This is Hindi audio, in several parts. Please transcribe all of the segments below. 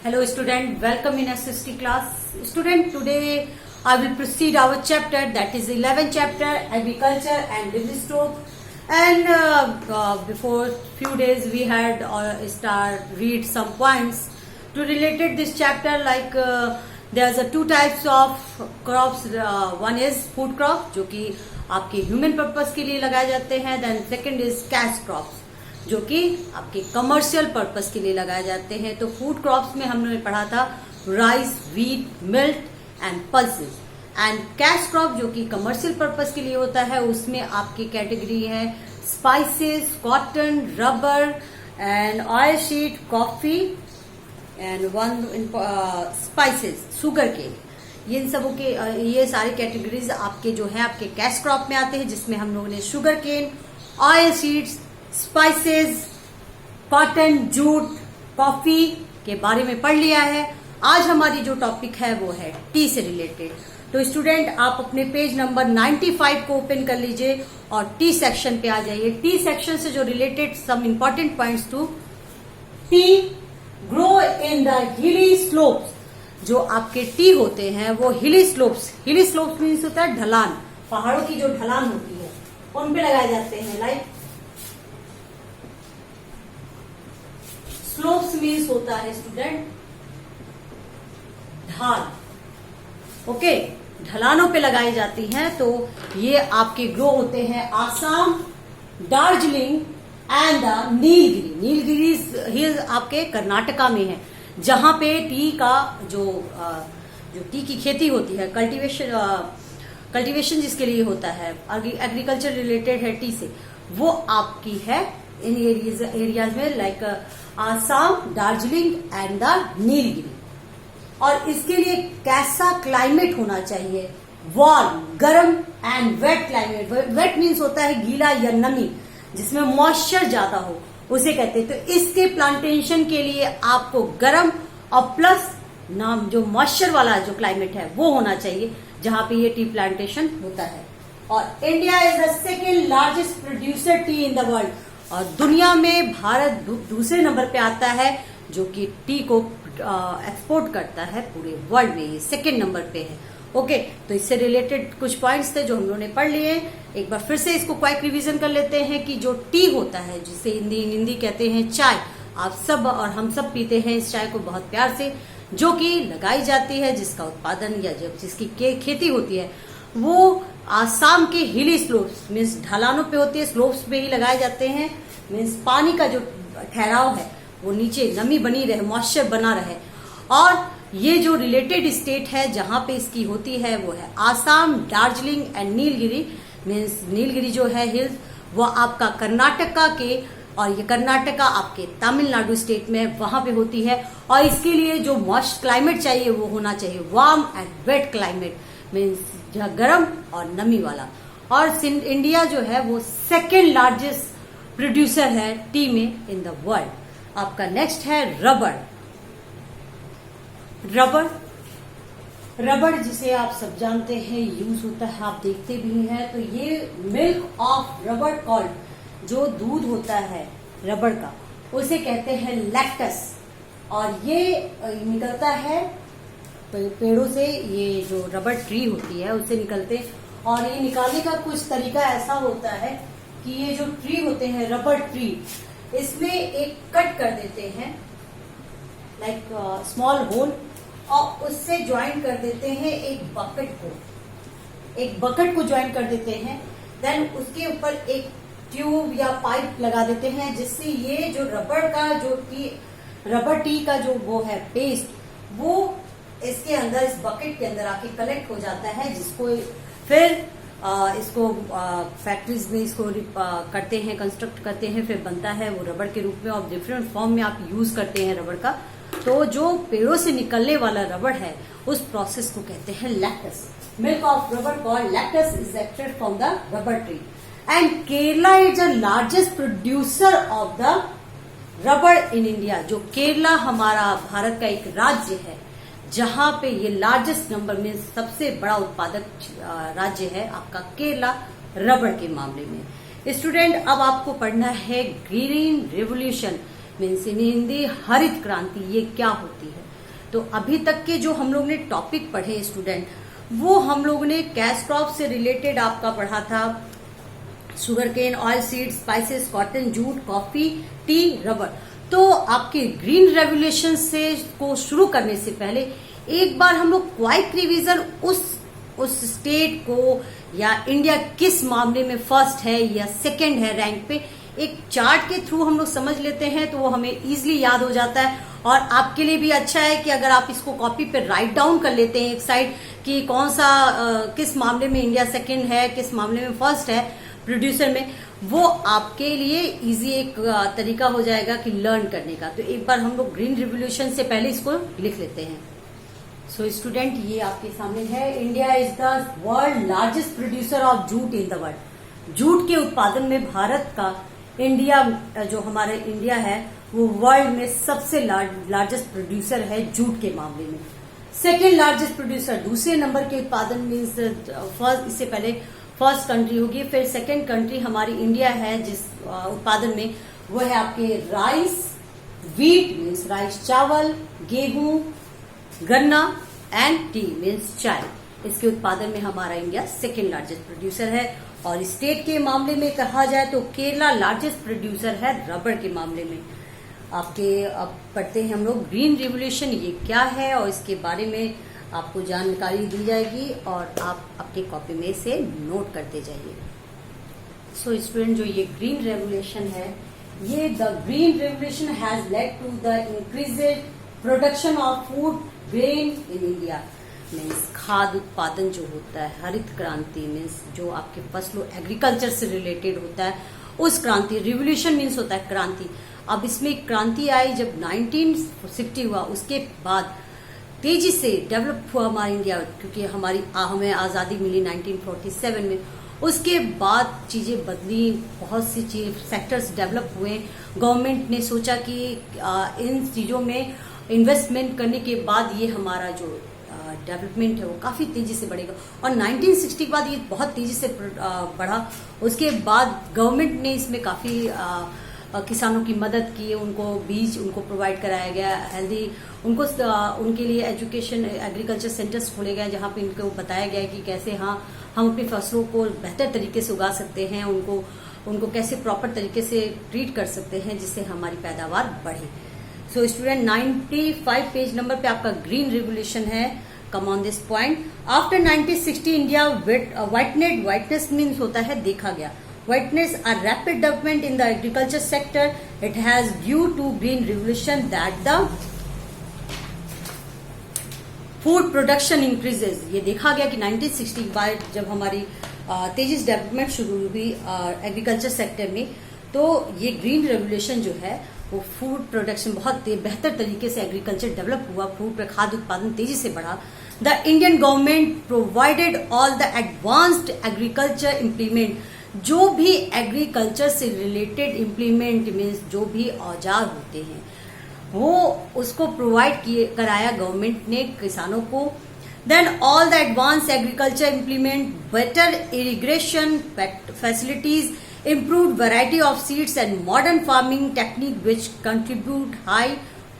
Hello student, welcome in SST class. Student, today I will proceed our chapter, that is 11th chapter, agriculture and livestock. And before few days we had read some points to related this chapter, like there's a two types of crops. One is food crop जो कि आपके ह्यूमन पर्पस के लिए लगाए जाते हैं. Then second is cash crops जो कि आपके कमर्शियल पर्पस के लिए लगाए जाते हैं. तो फूड क्रॉप्स में हमने पढ़ा था rice, wheat, milk and pulses. And cash crop जो कि कमर्शियल पर्पस के लिए होता है, उसमें आपकी कैटेगरी है spices, cotton, rubber and oil sheet, coffee and one spices, sugar cane. इन सबों के ये सारी कैटेगरीज आपके जो है आपके कैश क्रॉप में आते हैं, जिसमें हम लोगों ने sugarcane, oil seeds, spices, cotton, jute, coffee के बारे में पढ़ लिया है. आज हमारी जो टॉपिक है वो है टी से रिलेटेड. तो स्टूडेंट, आप अपने पेज नंबर 95 को ओपन कर लीजिए और टी सेक्शन पे आ जाइए. टी सेक्शन से जो related some important points to tea grow in the hilly slopes. जो आपके टी होते हैं वो हिली स्लोप्स मीन्स होता है ढलान, पहाड़ों की जो ढलान होती है उन पे लगाए जाते हैं. लाइक स्लोप्स मीन्स होता है स्टूडेंट ढाल. ओके, ढलानों पे लगाई जाती हैं. तो ये आपके ग्रो होते हैं Assam, Darjeeling and the Nilgiri. Nilgiri hills आपके कर्नाटका में है, जहां पे टी का जो टी की खेती होती है, कल्टीवेशन जिसके लिए होता है, एग्रीकल्चर रिलेटेड है टी से, वो आपकी है इन एरियाज में like Assam, Darjeeling and the Nilgiri. और इसके लिए कैसा क्लाइमेट होना चाहिए? वार्म, गर्म and wet climate. Wet means होता है गीला या नमी, जिसमें मॉइस्चर ज्यादा हो, उसे कहते हैं. तो इसके प्लांटेशन के लिए आपको गर्म और प्लस नाम जो मॉइस्चर वाला जो क्लाइमेट है वो होना चाहिए, जहां पे ये टी प्लांटेशन होता है. और India is the second largest producer T in the world. और दुनिया में भारत दूसरे नंबर पे आता है जो कि टी को एक्सपोर्ट करता है पूरे वर्ल्ड में. ये सेकेंड नंबर पे है. ओके, तो इससे रिलेटेड कुछ पॉइंट्स थे जो हम लोगों ने पढ़ लिए. एक बार फिर से इसको क्वाइक रिवीजन कर लेते हैं कि जो टी होता है, जिसे हिंदी कहते हैं चाय, आप सब और हम सब पीते हैं इस चाय को बहुत प्यार से, जो कि लगाई जाती है, जिसका उत्पादन या जिसकी खेती होती है वो आसाम के हिली स्लोप्स मीन्स ढलानों पे होती है, स्लोप्स पे ही लगाए जाते हैं. मीन्स पानी का जो ठहराव है वो नीचे नमी बनी रहे, मॉइस्चर बना रहे. और ये जो रिलेटेड स्टेट है जहां पे इसकी होती है वो है आसाम, दार्जिलिंग एंड नीलगिरी. मीन्स नीलगिरी जो है हिल्स वो आपका कर्नाटका के, और ये कर्नाटका आपके तमिलनाडु स्टेट में वहां पे होती है. और इसके लिए जो मॉइस्ट क्लाइमेट चाहिए वो होना चाहिए warm and wet climate, means जहाँ गर्म और नमी वाला. और इंडिया जो है वो सेकेंड लार्जेस्ट प्रोड्यूसर है टी में इन द वर्ल्ड. आपका नेक्स्ट है रबर. रबर जिसे आप सब जानते हैं यूज होता है, आप देखते भी हैं. तो ये मिल्क ऑफ रबर कॉल्ड, जो दूध होता है रबर का उसे कहते हैं लैक्टस. और ये निकलता है पेड़ों से, ये जो रबर ट्री होती है उससे निकलते. और ये निकालने का कुछ तरीका ऐसा होता है कि ये जो ट्री होते हैं रबर ट्री, इसमें एक कट कर देते हैं लाइक स्मॉल होल, और उससे ज्वाइन कर देते हैं एक बकेट को ज्वाइन कर देते हैं. देन उसके ऊपर एक ट्यूब या पाइप लगा देते हैं, जिससे ये जो रबर टी का जो वो है पेस्ट, वो इसके अंदर, इस बकेट के अंदर आके कलेक्ट हो जाता है, जिसको फिर इसको फैक्ट्रीज में इसको करते हैं, कंस्ट्रक्ट करते हैं, फिर बनता है वो रबर के रूप में. और डिफरेंट फॉर्म में आप यूज करते हैं रबर का. तो जो पेड़ों से निकलने वाला रबर है उस प्रोसेस को कहते हैं latex. Milk of rubber called latex is extracted from the rubber tree. And Kerala is the largest producer of the rubber in India. जो केरला हमारा भारत का एक राज्य है, जहां पे ये लार्जेस्ट नंबर में सबसे बड़ा उत्पादक राज्य है आपका केरला रबर के मामले में. स्टूडेंट, अब आपको पढ़ना है green revolution. Means in Hindi हरित क्रांति ये क्या होती है। तो अभी तक के जो हम लोग ने टॉपिक पढ़े स्टूडेंट, वो हम लोग ने कैश क्रॉप से रिलेटेड आपका पढ़ा था, sugarcane, oil seed, spices, cotton, jute, coffee, tea, rubber. तो आपके ग्रीन रेवोल्यूशन से को शुरू करने से पहले एक बार हम लोग क्वाइक रिवीजन उस स्टेट को या इंडिया किस मामले में फर्स्ट है या सेकंड है रैंक पे, एक चार्ट के थ्रू हम लोग समझ लेते हैं तो वो हमें इजीली याद हो जाता है। और आपके लिए भी अच्छा है कि अगर आप इसको कॉपी पे राइट डाउन कर लेते हैं एक साइड कि कौन सा किस मामले में इंडिया सेकंड है, किस मामले में फर्स्ट है प्रोड्यूसर में, वो आपके लिए इजी एक तरीका हो जाएगा कि लर्न करने का। तो एक बार हम लोग ग्रीन रिवोल्यूशन से पहले इसको लिख लेते हैं। सो स्टूडेंट, ये आपके सामने है, India is the world largest producer of jute in the world. Jute के उत्पादन में भारत का, इंडिया जो हमारे इंडिया है वो वर्ल्ड में सबसे लार्जेस्ट प्रोड्यूसर है जूट के मामले में। सेकेंड लार्जेस्ट प्रोड्यूसर, दूसरे नंबर के उत्पादन मीन्स फर्स्ट, इससे पहले फर्स्ट कंट्री होगी, फिर सेकेंड कंट्री हमारी इंडिया है जिस उत्पादन में, वो है आपके राइस, वीट मीन्स राइस चावल, गेहूं, गन्ना एंड टी मीन्स चाय। इसके उत्पादन में हमारा इंडिया सेकेंड लार्जेस्ट प्रोड्यूसर है। और स्टेट के मामले में कहा जाए तो केरला लार्जेस्ट प्रोड्यूसर है रबर के मामले में। अब पढ़ते हैं हम लोग ग्रीन रिवोल्यूशन ये क्या है और इसके बारे में आपको जानकारी दी जाएगी और आप अपनी कॉपी में से नोट करते जाइए। सो स्टूडेंट, जो ये ग्रीन रेवोल्यूशन है, ये the green revolution has led to the increased production of food grain in India. Means खाद्य उत्पादन जो होता है, हरित क्रांति मीन्स जो आपके फसलों एग्रीकल्चर से रिलेटेड होता है उस क्रांति, रिवोल्यूशन मीन्स होता है क्रांति। अब इसमें क्रांति आई जब 1960 हुआ, उसके बाद तेजी से डेवलप हुआ हमारा इंडिया, क्योंकि हमें आजादी मिली 1947 में। उसके बाद चीजें बदली, बहुत सी सेक्टर्स डेवलप हुए। गवर्नमेंट ने सोचा कि इन चीजों में इन्वेस्टमेंट करने के बाद ये हमारा जो डेवलपमेंट है वो काफी तेजी से बढ़ेगा। और 1960 के बाद ये बहुत तेजी से बढ़ा। उसके बाद गवर्नमेंट ने इसमें काफी किसानों की मदद की, उनको बीज उनको प्रोवाइड कराया गया, हेल्दी उनके लिए एजुकेशन एग्रीकल्चर सेंटर्स खोले गए जहाँ पे इनको बताया गया कि कैसे हम अपनी फसलों को बेहतर तरीके से उगा सकते हैं, उनको कैसे प्रॉपर तरीके से ट्रीट कर सकते हैं जिससे हमारी पैदावार बढ़े। सो स्टूडेंट, 95 पेज नंबर पे आपका ग्रीन रिवोल्यूशन है। Come on this point. After 1960 India whiteness means होता है देखा गया। Whiteness, a rapid development in the agriculture sector. It has due to green revolution that the food production increases. ये देखा गया कि 1960 के बाद जब हमारी तेजी से डेवलपमेंट शुरू हुई एग्रीकल्चर सेक्टर में, तो ये ग्रीन रेवोल्यूशन जो है वो फूड प्रोडक्शन बहुत बेहतर तरीके से एग्रीकल्चर डेवलप हुआ, फूड पर खाद्य उत्पादन तेजी से बढ़ा। The Indian government provided all the advanced agriculture implement, जो भी एग्रीकल्चर से रिलेटेड इम्प्लीमेंट मीन्स जो भी औजार होते हैं वो उसको प्रोवाइड कराया गवर्नमेंट ने किसानों को। Then all the advance agriculture implement, better irrigation facilities, improved variety of seeds and modern farming technique which contribute high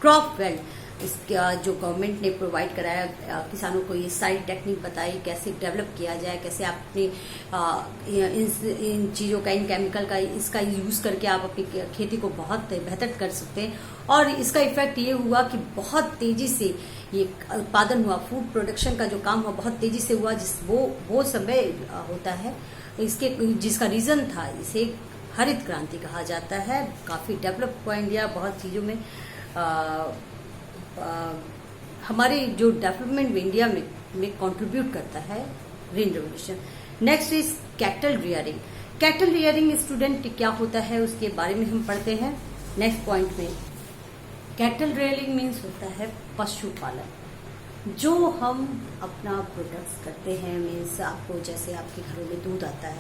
crop wealth. इसका जो गवर्नमेंट ने प्रोवाइड कराया किसानों को, ये सारी टेक्निक बताई कैसे डेवलप किया जाए, कैसे आप अपने इन चीज़ों का, इन केमिकल का इसका यूज़ करके आप अपनी खेती को बहुत बेहतर कर सकते हैं। और इसका इफेक्ट ये हुआ कि बहुत तेजी से ये उत्पादन हुआ, फूड प्रोडक्शन का जो काम हुआ बहुत तेजी से हुआ, वो समय होता है जिसका रीजन था, इसे हरित क्रांति कहा जाता है। काफी डेवलप हुआ इंडिया बहुत चीजों में। हमारे जो डेवलपमेंट इंडिया में कंट्रीब्यूट करता है green revolution. Next is cattle rearing. Cattle rearing student क्या होता है उसके बारे में हम पढ़ते हैं नेक्स्ट पॉइंट में। कैटल रियरिंग मीन्स होता है पशुपालन। जो हम अपना प्रोडक्ट्स करते हैं मीन्स आपको, जैसे आपके घरों में दूध आता है,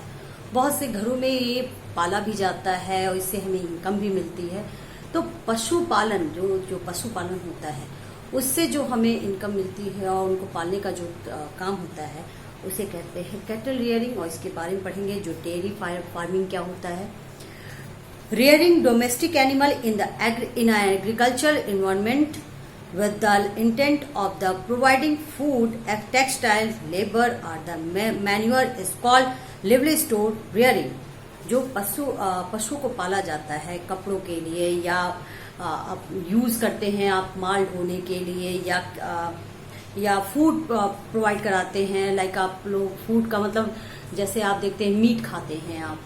बहुत से घरों में ये पाला भी जाता है और इससे हमें इनकम भी मिलती है। तो पशुपालन, जो पशुपालन होता है उससे जो हमें इनकम मिलती है और उनको पालने का जो काम होता है उसे कहते हैं कैटल रियरिंग। और इसके बारे में पढ़ेंगे जो डेयरी फार्मिंग क्या होता है। rearing domestic animal in an agricultural environment with the intent of the providing food, textiles, labor or the manure is called livestock rearing. जो पशु को पाला जाता है कपड़ों के लिए या आप यूज करते हैं आप माल ढोने के लिए या फूड प्रोवाइड कराते हैं, लाइक आप लोग फूड का मतलब जैसे आप देखते हैं मीट खाते हैं आप,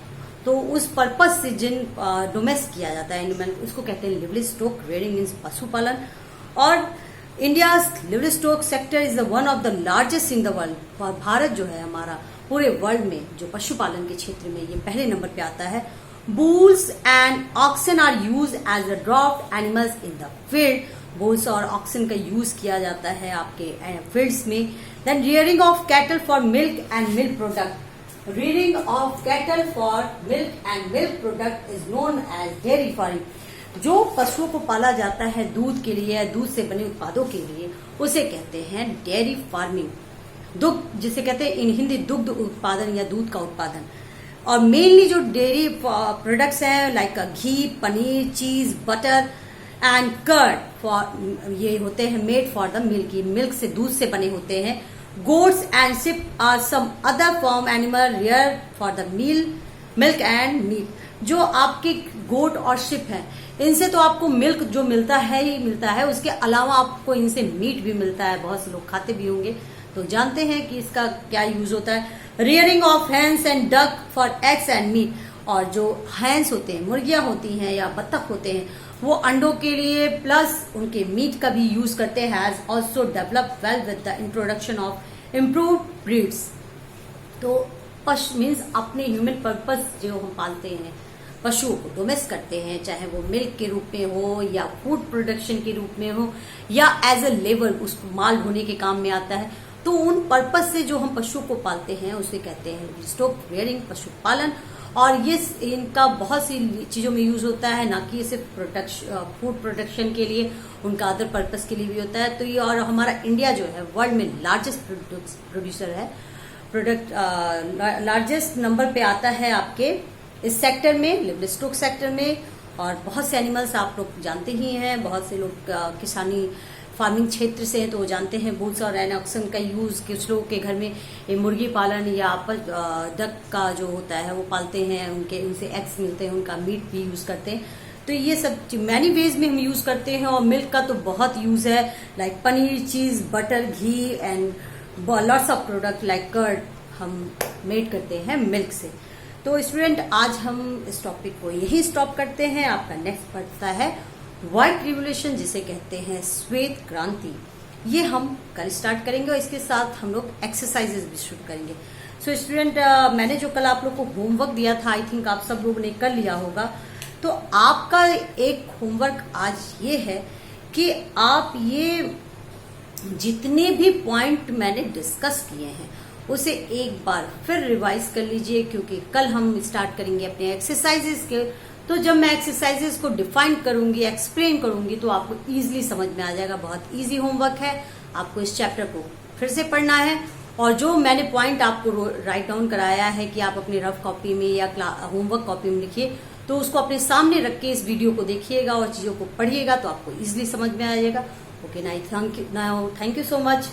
तो उस पर्पज से जिन डोमेस्ट किया जाता है एनिमल उसको कहते हैं लिवस्टॉक रेयरिंग मीन्स पशुपालन। और India livestock sector is the one of the largest in the world. और भारत जो है हमारा पूरे वर्ल्ड में जो पशुपालन के क्षेत्र में ये पहले नंबर पे आता है। Bulls and oxen are use as a draught animals in the field. Bulls और ऑक्सन का यूज किया जाता है आपके फील्ड्स में। Then rearing of cattle for milk and milk product. Rearing of cattle for milk and milk product is known as dairy farming. जो पशुओं को पाला जाता है दूध के लिए या दूध से बने उत्पादों के लिए उसे कहते हैं डेयरी फार्मिंग। दुग्ध जिसे कहते हैं इन हिंदी दुग्ध उत्पादन या दूध का उत्पादन। और मेनली जो डेयरी प्रोडक्ट्स हैं like ghee, paneer, cheese, butter and curd for ये होते हैं made for the milk. Milk से दूध से बने होते हैं। Goats and sheep are some other farm animal rear for the milk and meat. जो आपके गोट और शिप हैं इनसे तो आपको मिल्क जो मिलता है ही मिलता है, उसके अलावा आपको इनसे मीट भी मिलता है। बहुत से लोग खाते भी होंगे तो जानते हैं कि इसका क्या यूज होता है। Rearing of hens and duck for eggs and meat. और जो हैंस होते हैं मुर्गियां होती हैं या बत्तख होते हैं वो अंडों के लिए प्लस उनके मीट का भी यूज करते हैं। Has also develop well with the introduction of improve breeds. तो पशु मीन्स अपने ह्यूमन पर्पस जो हम पालते हैं पशुओं को डोमेस्ट करते हैं, चाहे वो मिल्क के रूप में हो या फूड प्रोडक्शन के रूप में हो या एज अ लेबर उसको माल ढोने के काम में आता है। तो उन पर्पस से जो हम पशुओं को पालते हैं उसे कहते हैं लिवस्टॉक रेयरिंग पशुपालन। और ये इनका बहुत सी चीजों में यूज होता है, ना कि सिर्फ फूड प्रोडक्शन के लिए, उनका अदर पर्पस के लिए भी होता है। तो ये और हमारा इंडिया जो है वर्ल्ड में लार्जेस्ट प्रोड्यूसर है, प्रोडक्ट लार्जेस्ट नंबर पे आता है आपके इस सेक्टर में, लिवस्टॉक सेक्टर में। और बहुत से एनिमल्स आप लोग जानते ही हैं, बहुत से लोग किसानी फार्मिंग क्षेत्र से हैं तो वो जानते हैं बुल्स और ऑक्सन का यूज। कुछ लोगों के घर में मुर्गी पालन या डक का जो होता है वो पालते हैं, उनसे एग्स मिलते हैं, उनका मीट भी यूज करते हैं। तो ये सब मैनी वेज में हम यूज करते हैं। और मिल्क का तो बहुत यूज है, like paneer, cheese, butter, ghee and lots of product like curd हम मेड करते हैं मिल्क से। तो स्टूडेंट आज हम इस टॉपिक को यही स्टॉप करते हैं। आपका नेक्स्ट पढ़ता है व्हाइट रिवोल्यूशन जिसे कहते हैं श्वेत क्रांति। ये हम कल स्टार्ट करेंगे और इसके साथ हम लोग एक्सरसाइजेस भी शुरू करेंगे। सो स्टूडेंट मैंने जो कल आप लोग को होमवर्क दिया था आई थिंक आप सब लोगों ने कर लिया होगा। तो आपका एक होमवर्क आज ये है कि आप ये जितने भी पॉइंट मैंने डिस्कस किए हैं उसे एक बार फिर रिवाइज कर लीजिए, क्योंकि कल हम स्टार्ट करेंगे अपने एक्सरसाइजेस के। तो जब मैं एक्सरसाइजेस को डिफाइन करूंगी, एक्सप्लेन करूंगी तो आपको इजीली समझ में आ जाएगा। बहुत इजी होमवर्क है, आपको इस चैप्टर को फिर से पढ़ना है। और जो मैंने पॉइंट आपको राइट डाउन कराया है कि आप अपनी रफ कॉपी में या होमवर्क कॉपी में लिखिए, तो उसको अपने सामने रख के इस वीडियो को देखिएगा और चीजों को पढ़िएगा तो आपको इजीली समझ में आ जाएगा। Okay, now thank you so much.